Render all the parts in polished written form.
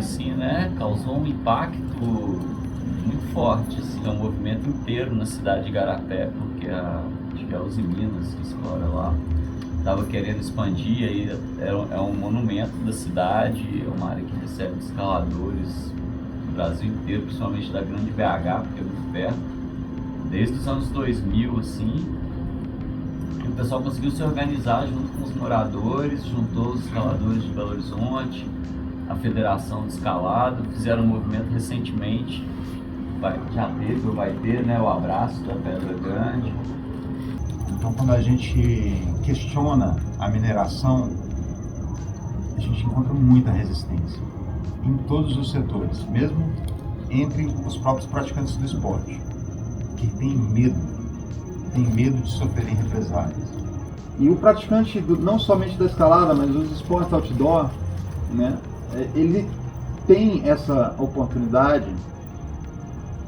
assim, né, causou um impacto muito forte, assim, é um movimento inteiro na cidade de Igarapé, porque acho que é a Uzi Minas que explora lá, estava querendo expandir, aí é um monumento da cidade, é uma área que recebe escaladores do Brasil inteiro, principalmente da grande BH, porque é muito perto, desde os anos 2000, assim, e o pessoal conseguiu se organizar junto com os moradores, juntou os escaladores de Belo Horizonte, a Federação de Escalada, fizeram um movimento recentemente, já teve ou vai ter, né, o Abraço da Pedra Grande. Então, quando a gente questiona a mineração, a gente encontra muita resistência em todos os setores, mesmo entre os próprios praticantes do esporte, que tem medo de sofrerem represálias. E o praticante, não somente da escalada, mas dos esportes outdoor, né, ele tem essa oportunidade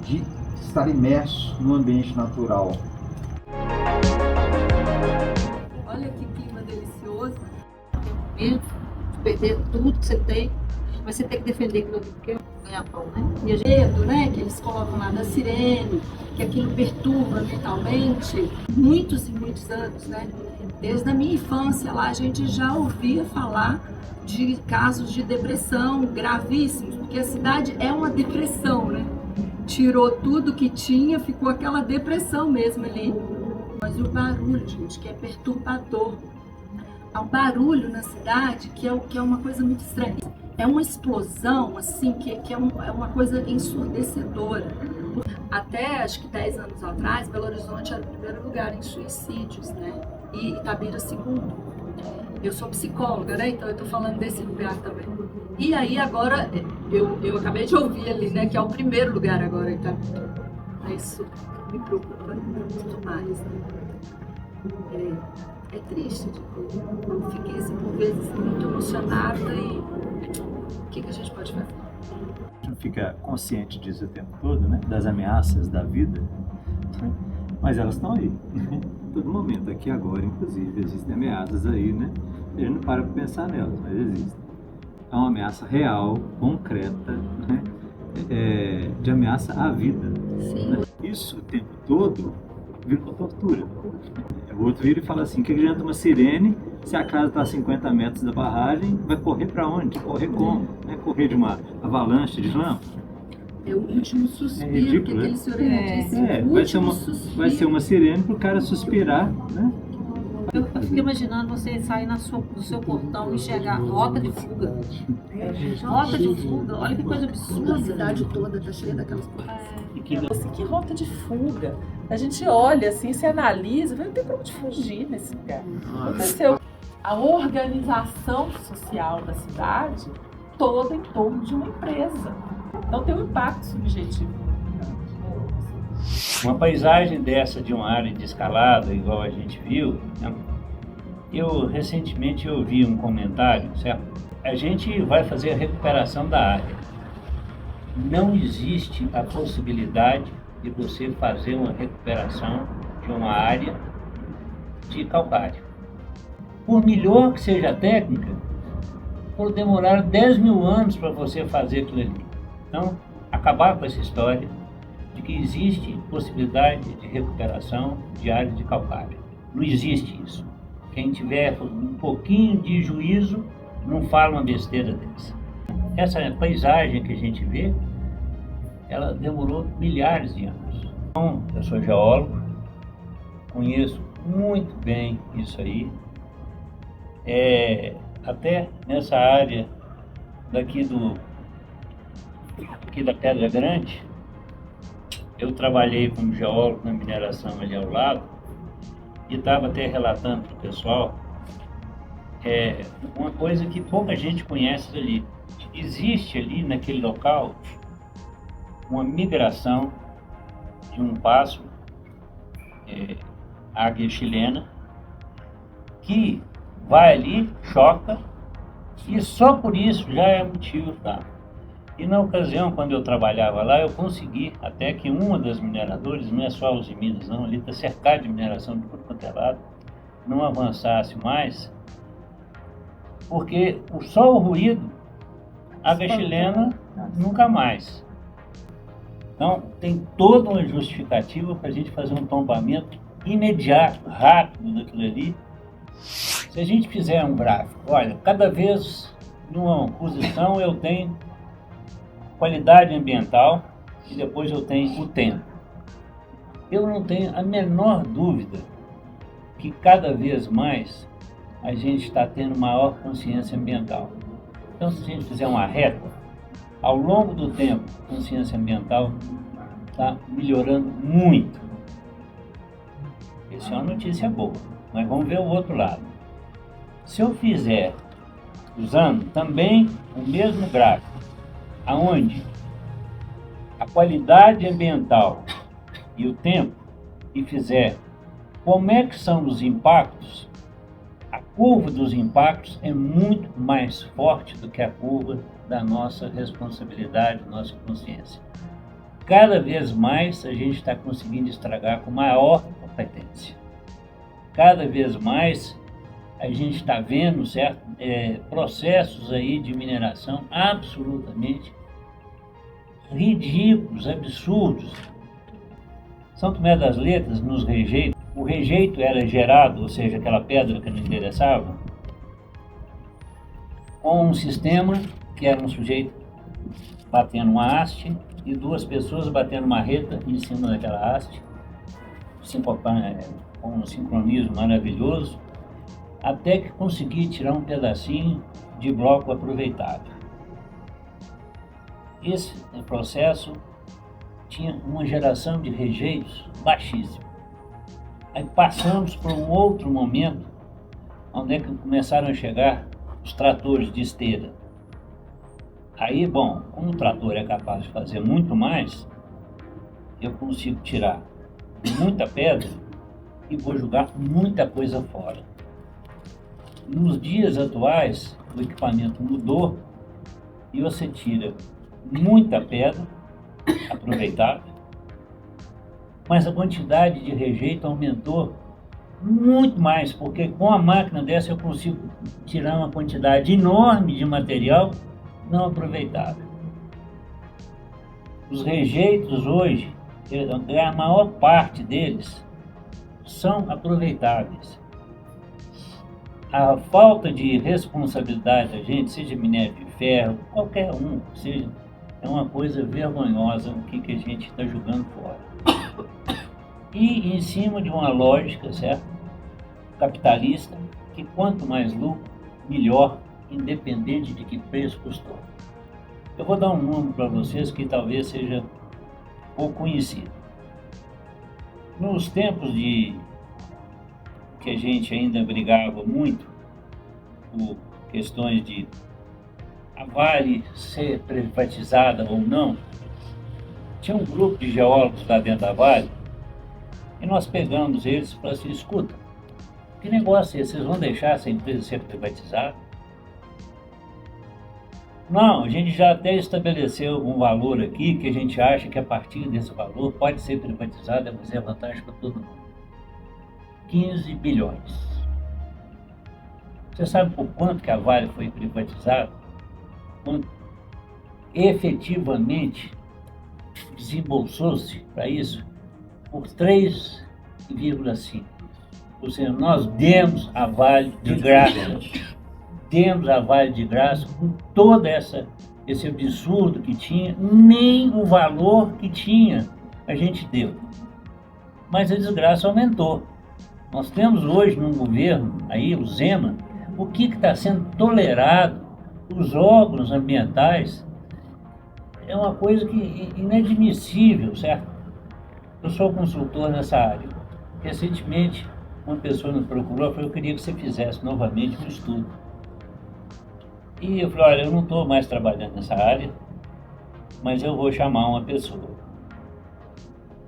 de estar imerso no ambiente natural. Olha que clima delicioso. Tem medo de perder tudo que você tem, mas você tem que defender aquilo que é ganhar pão, né? E a medo, né, que eles colocam lá da sirene, que aquilo perturba mentalmente, muitos e muitos anos, né? Desde a minha infância lá a gente já ouvia falar de casos de depressão gravíssimos, porque a cidade é uma depressão, né? Tirou tudo que tinha, ficou aquela depressão mesmo ali. Mas o barulho, gente, que é perturbador. Há um barulho na cidade que é uma coisa muito estranha. É uma explosão, assim, que é uma coisa ensurdecedora. Até, acho que 10 anos atrás, Belo Horizonte era o primeiro lugar em suicídios, né? E Itabira segundo. Eu sou psicóloga, né? Então eu tô falando desse lugar também. E aí agora, eu acabei de ouvir ali, né? Que é o primeiro lugar agora em Itabira. Isso me preocupa muito mais, né? É triste de ver. Eu fiquei, assim, por vezes, muito emocionada e o que a gente pode fazer? A gente fica consciente disso o tempo todo, né? Das ameaças da vida, né? Mas elas estão aí, né? Em todo momento, aqui agora, inclusive, existem ameaças aí, né? A gente não para para pensar nelas, mas existem. É uma ameaça real, concreta, né? De ameaça à vida. Sim. Né? Isso o tempo todo vira uma tortura. O outro vira e fala assim, que adianta uma sirene se a casa está a 50 metros da barragem, vai correr para onde? Correr como? Né? Correr de uma avalanche de lama? É o último suspiro, ridículo, que né? aquele senhor disse. Vai ser uma sirene para o cara suspirar, né? Eu fico imaginando você sair do seu portão e enxergar rota de fuga. Rota de fuga, olha que coisa A absurda. cidade toda está cheia daquelas coisas. Assim, que rota de fuga. A gente olha assim, se analisa, não tem como te fugir nesse lugar. Aconteceu a organização social da cidade toda em torno de uma empresa. Então tem um impacto subjetivo. Uma paisagem dessa de uma área de escalada, igual a gente viu, né? Eu recentemente ouvi um comentário, certo? A gente vai fazer a recuperação da área. Não existe a possibilidade de você fazer uma recuperação de uma área de calcário. Por melhor que seja a técnica, por demorar 10 mil anos para você fazer aquilo ali. Então, acabar com essa história de que existe possibilidade de recuperação de área de calcário. Não existe isso. Quem tiver um pouquinho de juízo não fala uma besteira dessa. Essa paisagem que a gente vê, ela demorou milhares de anos. Então, eu sou geólogo, conheço muito bem isso aí. Até nessa área aqui da Pedra Grande, eu trabalhei como geólogo na mineração ali ao lado e estava até relatando para o pessoal uma coisa que pouca gente conhece ali. Existe ali naquele local uma migração de um pássaro, águia chilena, que vai ali, choca, e só por isso já é motivo, tá? E na ocasião, quando eu trabalhava lá, eu consegui até que uma das mineradoras, não é só os Minas não, ali está cercado de mineração de tudo quanto é lado, não avançasse mais, porque só o ruído água chilena nunca mais. Então, tem toda uma justificativa para a gente fazer um tombamento imediato, rápido daquilo ali. Se a gente fizer um gráfico, olha, cada vez numa posição eu tenho qualidade ambiental e depois eu tenho o tempo. Eu não tenho a menor dúvida que cada vez mais a gente está tendo maior consciência ambiental. Então, se a gente fizer uma reta, ao longo do tempo, a consciência ambiental está melhorando muito. Essa é uma notícia boa, mas vamos ver o outro lado. Se eu fizer, usando também o mesmo gráfico, aonde a qualidade ambiental e o tempo, e fizer como é que são os impactos, a curva dos impactos é muito mais forte do que a curva da nossa responsabilidade, nossa consciência. Cada vez mais a gente está conseguindo estragar com maior competência. Cada vez mais a gente está vendo processos aí de mineração absolutamente ridículos, absurdos. São Tomé das Letras nos rejeitos. O rejeito era gerado, ou seja, aquela pedra que não interessava, com um sistema que era um sujeito batendo uma haste e duas pessoas batendo uma reta em cima daquela haste, com um sincronismo maravilhoso, até que consegui tirar um pedacinho de bloco aproveitável. Esse processo tinha uma geração de rejeitos baixíssima. Aí passamos por um outro momento, onde é que começaram a chegar os tratores de esteira. Aí, bom, como o trator é capaz de fazer muito mais, eu consigo tirar muita pedra e vou jogar muita coisa fora. Nos dias atuais, o equipamento mudou e você tira muita pedra aproveitável, mas a quantidade de rejeito aumentou muito mais, porque com a máquina dessa eu consigo tirar uma quantidade enorme de material não aproveitável. Os rejeitos hoje, a maior parte deles, são aproveitáveis. A falta de responsabilidade da gente, seja minério de ferro, qualquer um, seja, é uma coisa vergonhosa o que a gente está jogando fora. E em cima de uma lógica, certo? Capitalista, que quanto mais lucro, melhor, independente de que preço custou. Eu vou dar um número para vocês que talvez seja pouco conhecido. Nos tempos que a gente ainda brigava muito por questões de a Vale ser privatizada ou não, tinha um grupo de geólogos lá dentro da Vale e nós pegamos eles para assim, escuta, que negócio é esse? Vocês vão deixar essa empresa ser privatizada? Não, a gente já até estabeleceu um valor aqui que a gente acha que a partir desse valor pode ser privatizada, mas é vantagem para todo mundo. 15 bilhões. Você sabe por quanto que a Vale foi privatizada? Quanto efetivamente desembolsou-se para isso? Por 3,5. Ou seja, nós demos a Vale de graça. Demos a Vale de graça com todo esse absurdo que tinha, nem o valor que tinha a gente deu. Mas a desgraça aumentou. Nós temos hoje no governo, aí o Zema, o que está sendo tolerado, os órgãos ambientais, é uma coisa que inadmissível, certo? Eu sou consultor nessa área. Recentemente, uma pessoa me procurou e falou: eu queria que você fizesse novamente um estudo. E eu falei: olha, eu não estou mais trabalhando nessa área, mas eu vou chamar uma pessoa.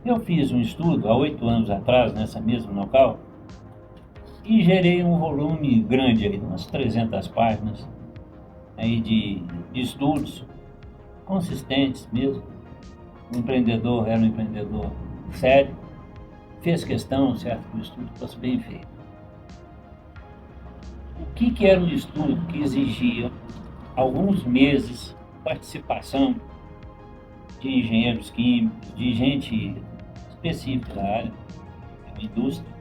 Eu fiz um estudo há 8 anos atrás, nessa mesma local, e gerei um volume grande, aí, umas 300 páginas aí de estudos consistentes mesmo. O empreendedor era um empreendedor sério, fez questão, certo, que o estudo fosse bem feito. O que era um estudo que exigia alguns meses participação de engenheiros químicos, de gente específica da área, da indústria.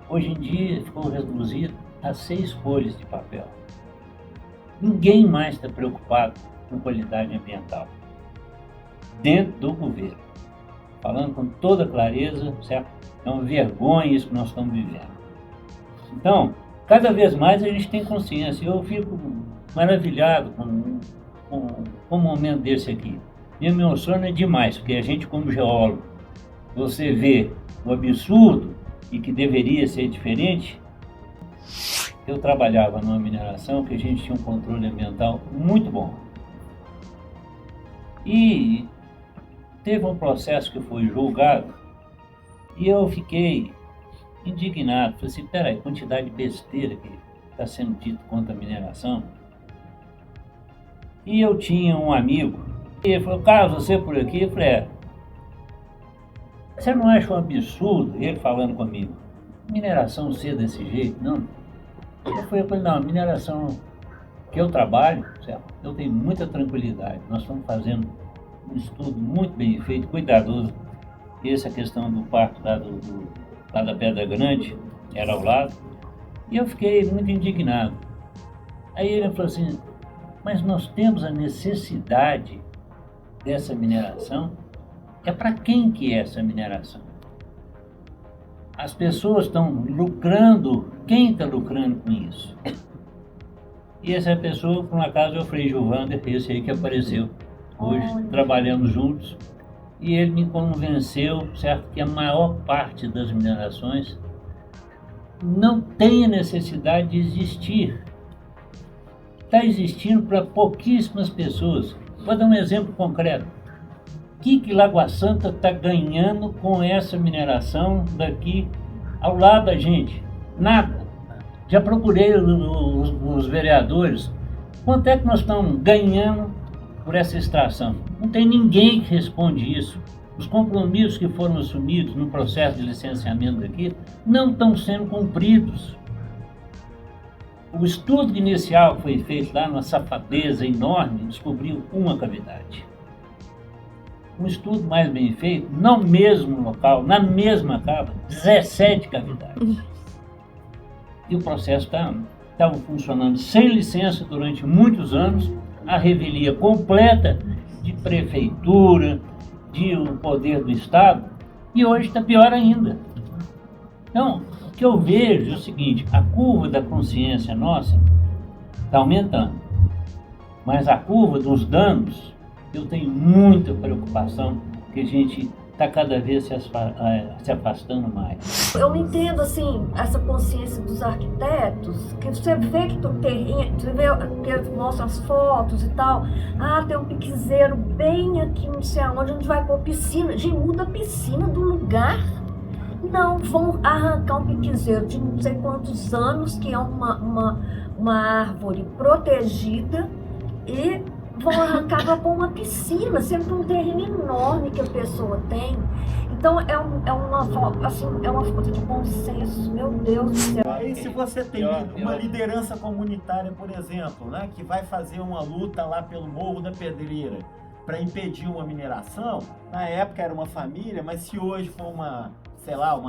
Hoje em dia ficou reduzido a 6 folhas de papel. Ninguém mais está preocupado com qualidade ambiental dentro do governo. Falando com toda clareza, certo? É uma vergonha isso que nós estamos vivendo. Então, cada vez mais a gente tem consciência. Eu fico maravilhado com um momento desse aqui. Me emociona demais, porque a gente, como geólogo, você vê o absurdo e que deveria ser diferente. Eu trabalhava numa mineração que a gente tinha um controle ambiental muito bom. E teve um processo que foi julgado e eu fiquei indignado. Falei assim, peraí, quantidade de besteira que está sendo dito contra a mineração. E eu tinha um amigo, e ele falou, Carlos, você por aqui? Eu falei, você não acha um absurdo ele falando comigo? Mineração ser desse jeito? Não. Eu falei, não, mineração que eu trabalho, certo? Eu tenho muita tranquilidade. Nós estamos fazendo um estudo muito bem feito, cuidadoso. Essa questão do parque lá, lá da Pedra Grande, era ao lado. E eu fiquei muito indignado. Aí ele falou assim, mas nós temos a necessidade dessa mineração. É para quem que é essa mineração? As pessoas estão lucrando, quem está lucrando com isso? E essa pessoa, por um acaso, é o Frei Gilvander, esse aí que apareceu hoje, trabalhando juntos, e ele me convenceu, certo, que a maior parte das minerações não tem a necessidade de existir. Está existindo para pouquíssimas pessoas. Vou dar um exemplo concreto. O que Lagoa Santa está ganhando com essa mineração daqui ao lado da gente? Nada. Já procurei os vereadores. Quanto é que nós estamos ganhando por essa extração? Não tem ninguém que responde isso. Os compromissos que foram assumidos no processo de licenciamento daqui não estão sendo cumpridos. O estudo inicial que foi feito lá, numa safadeza enorme, descobriu uma cavidade. Um estudo mais bem feito, no mesmo local, na mesma cava, 17 cavidades. E o processo estava funcionando sem licença durante muitos anos, a revelia completa de prefeitura, de o poder do Estado, e hoje está pior ainda. Então, o que eu vejo é o seguinte, a curva da consciência nossa está aumentando, mas a curva dos danos, eu tenho muita preocupação que a gente está cada vez se afastando mais. Eu não entendo, assim, essa consciência dos arquitetos, que você vê que do terreno, você vê que mostra as fotos e tal, tem um piquezeiro bem aqui, não sei aonde, onde vai pôr piscina. Gente, muda a piscina do lugar. Não, vão arrancar um piquezeiro de não sei quantos anos, que é uma árvore protegida, e vão arrancar para pôr uma piscina, sendo um terreno enorme que a pessoa tem. Então é uma falta de bom senso, meu Deus do céu. E se você tem uma liderança comunitária, por exemplo, né, que vai fazer uma luta lá pelo Morro da Pedreira para impedir uma mineração, na época era uma família, mas se hoje for uma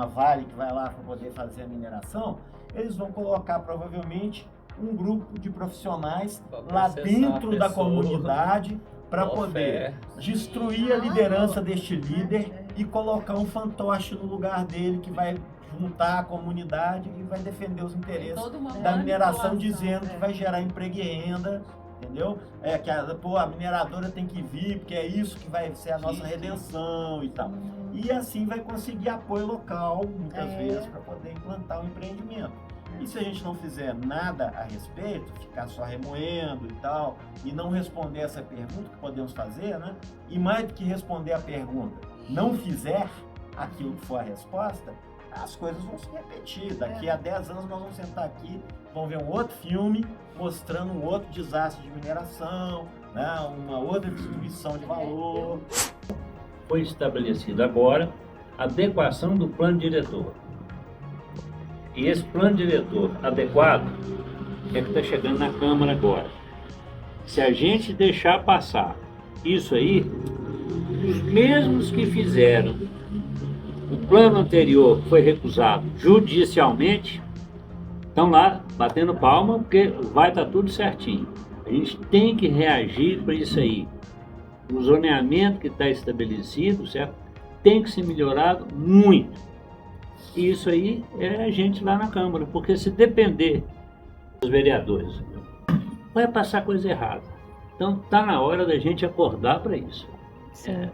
Vale que vai lá para poder fazer a mineração, eles vão colocar provavelmente um grupo de profissionais lá dentro da comunidade para poder destruir a liderança deste líder e colocar um fantoche no lugar dele que vai juntar a comunidade e vai defender os interesses da mineração, dizendo que vai gerar emprego e renda, entendeu? Que a mineradora tem que vir, porque é isso que vai ser a nossa redenção e tal. E assim vai conseguir apoio local, muitas vezes, para poder implantar o empreendimento. E se a gente não fizer nada a respeito, ficar só remoendo e tal, e não responder essa pergunta que podemos fazer, né? E mais do que responder a pergunta, não fizer aquilo que for a resposta, as coisas vão se repetir. Daqui a 10 anos nós vamos sentar aqui, vamos ver um outro filme mostrando um outro desastre de mineração, né? Uma outra distribuição de valor. Foi estabelecido agora a adequação do plano diretor. E esse plano diretor adequado é que está chegando na Câmara agora. Se a gente deixar passar isso aí, os mesmos que fizeram o plano anterior, que foi recusado judicialmente, estão lá batendo palma, porque vai estar tudo certinho. A gente tem que reagir para isso aí. O zoneamento que está estabelecido, certo? Tem que ser melhorado muito. E isso aí é a gente lá na Câmara, porque se depender dos vereadores, vai passar coisa errada. Então está na hora da gente acordar para isso. Sim.